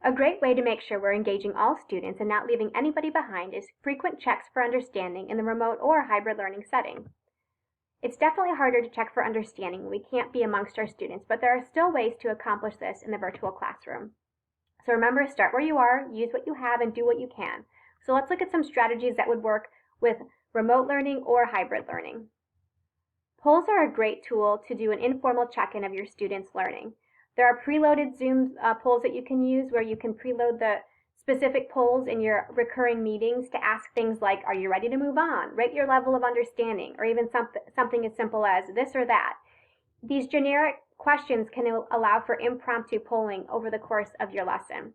A great way to make sure we're engaging all students and not leaving anybody behind is frequent checks for understanding in the remote or hybrid learning setting. It's definitely harder to check for understanding when we can't be amongst our students, but there are still ways to accomplish this in the virtual classroom. So remember, start where you are, use what you have, and do what you can. So let's look at some strategies that would work with remote learning or hybrid learning. Polls are a great tool to do an informal check-in of your students' learning. There are preloaded Zoom polls that you can use where you can preload the specific polls in your recurring meetings to ask things like, are you ready to move on? Rate your level of understanding, or even something as simple as this or that. These generic questions can allow for impromptu polling over the course of your lesson.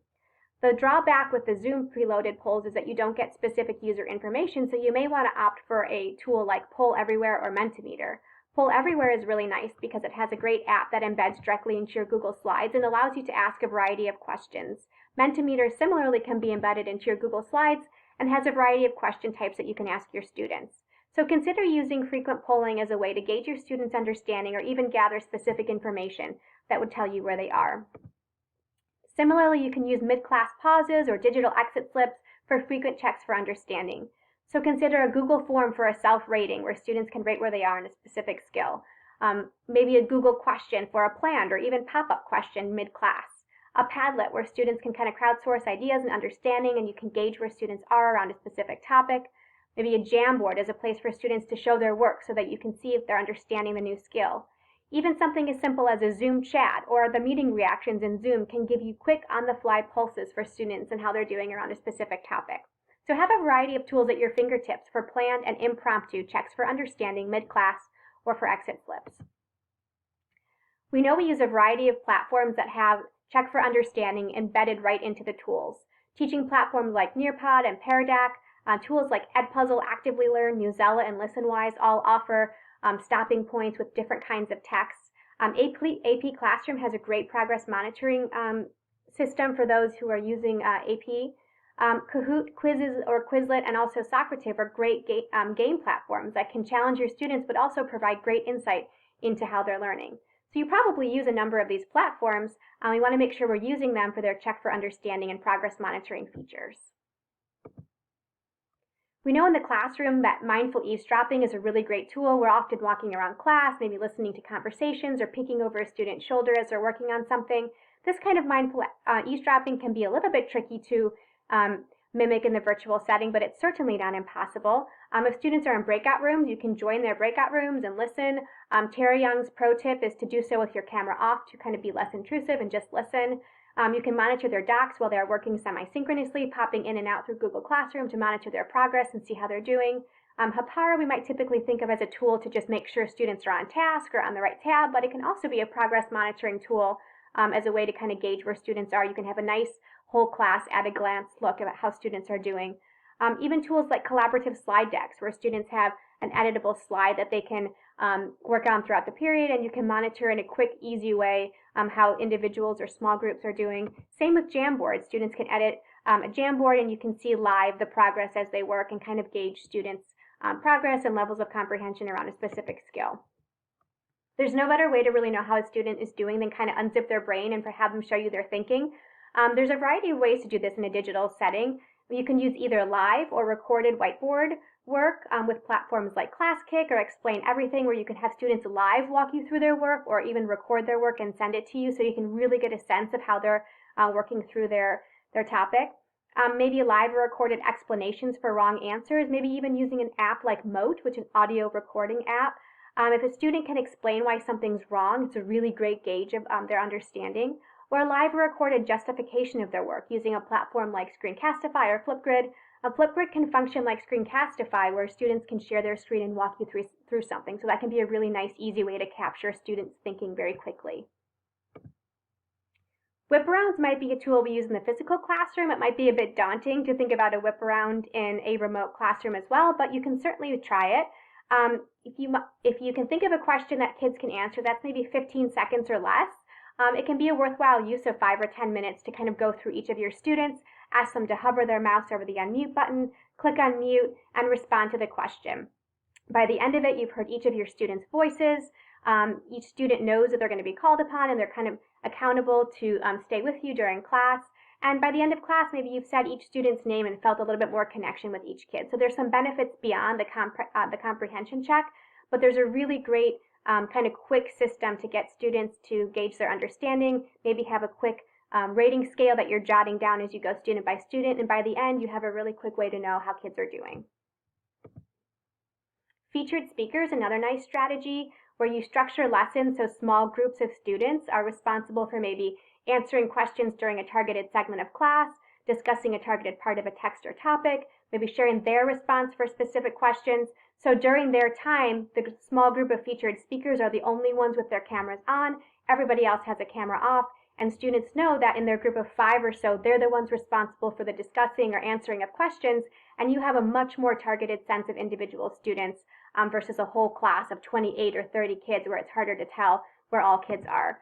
The drawback with the Zoom preloaded polls is that you don't get specific user information, so you may want to opt for a tool like Poll Everywhere or Mentimeter. Poll Everywhere is really nice because it has a great app that embeds directly into your Google Slides and allows you to ask a variety of questions. Mentimeter similarly can be embedded into your Google Slides and has a variety of question types that you can ask your students. So consider using frequent polling as a way to gauge your students' understanding or even gather specific information that would tell you where they are. Similarly, you can use mid-class pauses or digital exit slips for frequent checks for understanding. So consider a Google form for a self-rating where students can rate where they are in a specific skill. Maybe a Google question for a planned or even pop-up question mid-class. A Padlet where students can kind of crowdsource ideas and understanding and you can gauge where students are around a specific topic. Maybe a Jamboard is a place for students to show their work so that you can see if they're understanding the new skill. Even something as simple as a Zoom chat or the meeting reactions in Zoom can give you quick on-the-fly pulses for students and how they're doing around a specific topic. So have a variety of tools at your fingertips for planned and impromptu checks for understanding mid-class or for exit slips. We know we use a variety of platforms that have check for understanding embedded right into the tools. Teaching platforms like Nearpod and Peridot, tools like Edpuzzle, Actively Learn, Newsela, and ListenWise all offer stopping points with different kinds of texts. AP Classroom has a great progress monitoring system for those who are using AP. Kahoot, Quizzes, or Quizlet, and also Socrative are great game platforms that can challenge your students but also provide great insight into how they're learning. So you probably use a number of these platforms. We want to make sure we're using them for their check for understanding and progress monitoring features. We know in the classroom that mindful eavesdropping is a really great tool. We're often walking around class, maybe listening to conversations or peeking over a student's shoulder as they're working on something. This kind of mindful eavesdropping can be a little bit tricky to mimic in the virtual setting, but it's certainly not impossible. If students are in breakout rooms, you can join their breakout rooms and listen. Terry Young's pro tip is to do so with your camera off to kind of be less intrusive and just listen. You can monitor their docs while they're working semi-synchronously, popping in and out through Google Classroom to monitor their progress and see how they're doing. Hapara we might typically think of as a tool to just make sure students are on task or on the right tab, but it can also be a progress monitoring tool as a way to kind of gauge where students are. You can have a nice whole class at a glance look at how students are doing. Even tools like collaborative slide decks where students have an editable slide that they can work on throughout the period, and you can monitor in a quick, easy way how individuals or small groups are doing. Same with Jamboard. Students can edit a Jamboard and you can see live the progress as they work and kind of gauge students' progress and levels of comprehension around a specific skill. There's no better way to really know how a student is doing than kind of unzip their brain and have them show you their thinking. There's a variety of ways to do this in a digital setting. You can use either live or recorded whiteboard work with platforms like ClassKick or Explain Everything, where you can have students live walk you through their work or even record their work and send it to you so you can really get a sense of how they're working through their topic. Maybe live or recorded explanations for wrong answers, maybe even using an app like Mote, which is an audio recording app. If a student can explain why something's wrong, it's a really great gauge of their understanding. Or a live or recorded justification of their work using a platform like Screencastify or Flipgrid. Flipgrid can function like Screencastify, where students can share their screen and walk you through something. So that can be a really nice, easy way to capture students' thinking very quickly. Whip-arounds might be a tool we use in the physical classroom. It might be a bit daunting to think about a whip-around in a remote classroom as well, but you can certainly try it. If you can think of a question that kids can answer, that's maybe 15 seconds or less. It can be a worthwhile use of 5 or 10 minutes to kind of go through each of your students, ask them to hover their mouse over the unmute button, click on mute, and respond to the question. By the end of it, you've heard each of your students' voices. Each student knows that they're going to be called upon and they're kind of accountable to stay with you during class. And by the end of class, maybe you've said each student's name and felt a little bit more connection with each kid. So there's some benefits beyond the comprehension check, but there's a really great kind of quick system to get students to gauge their understanding, maybe have a quick rating scale that you're jotting down as you go student by student, and by the end, you have a really quick way to know how kids are doing. Featured speakers, another nice strategy where you structure lessons so small groups of students are responsible for maybe answering questions during a targeted segment of class, discussing a targeted part of a text or topic, maybe sharing their response for specific questions. So during their time, the small group of featured speakers are the only ones with their cameras on. Everybody else has a camera off, and students know that in their group of 5 or so, they're the ones responsible for the discussing or answering of questions, and you have a much more targeted sense of individual students versus a whole class of 28 or 30 kids where it's harder to tell where all kids are.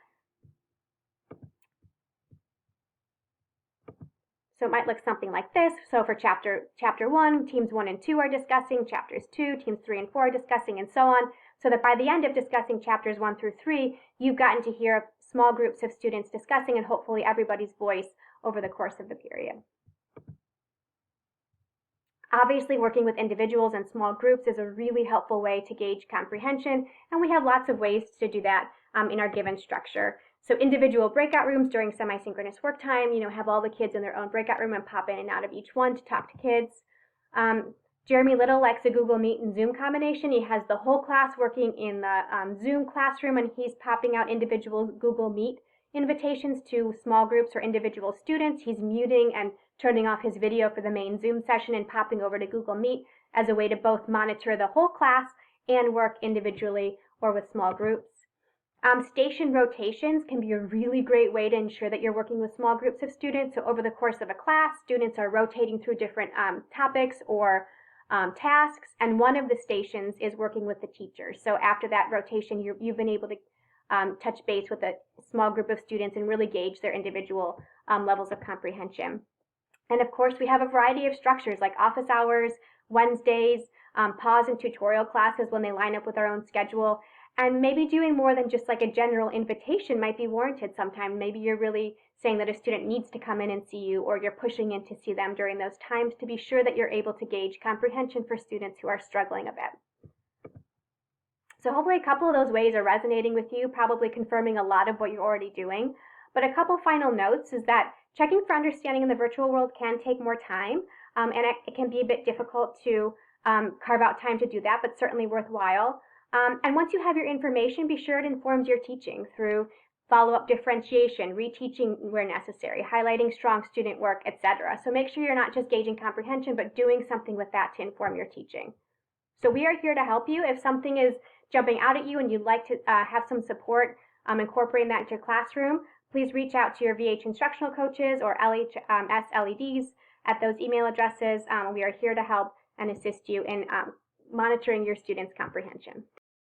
So it might look something like this. So for chapter 1, teams 1 and 2 are discussing, chapters 2, teams 3 and 4 are discussing, and so on, so that by the end of discussing chapters 1 through 3, you've gotten to hear small groups of students discussing and hopefully everybody's voice over the course of the period. Obviously, working with individuals and small groups is a really helpful way to gauge comprehension, and we have lots of ways to do that in our given structure. So individual breakout rooms during semi-synchronous work time, have all the kids in their own breakout room and pop in and out of each one to talk to kids. Jeremy Little likes a Google Meet and Zoom combination. He has the whole class working in the Zoom classroom, and he's popping out individual Google Meet invitations to small groups or individual students. He's muting and turning off his video for the main Zoom session and popping over to Google Meet as a way to both monitor the whole class and work individually or with small groups. Station rotations can be a really great way to ensure that you're working with small groups of students. So over the course of a class, students are rotating through different topics or tasks, and one of the stations is working with the teacher. So after that rotation, you've been able to touch base with a small group of students and really gauge their individual levels of comprehension. And of course, we have a variety of structures like office hours, Wednesdays, pause and tutorial classes when they line up with our own schedule. And maybe doing more than just like a general invitation might be warranted sometime. Maybe you're really saying that a student needs to come in and see you, or you're pushing in to see them during those times to be sure that you're able to gauge comprehension for students who are struggling a bit. So hopefully a couple of those ways are resonating with you, probably confirming a lot of what you're already doing. But a couple final notes is that checking for understanding in the virtual world can take more time, and it can be a bit difficult to carve out time to do that, but certainly worthwhile. And once you have your information, be sure it informs your teaching through follow-up differentiation, reteaching where necessary, highlighting strong student work, etc. So make sure you're not just gauging comprehension, but doing something with that to inform your teaching. So we are here to help you. If something is jumping out at you and you'd like to have some support incorporating that into your classroom, please reach out to your VH instructional coaches or LHS LEDs at those email addresses. We are here to help and assist you in monitoring your students' comprehension.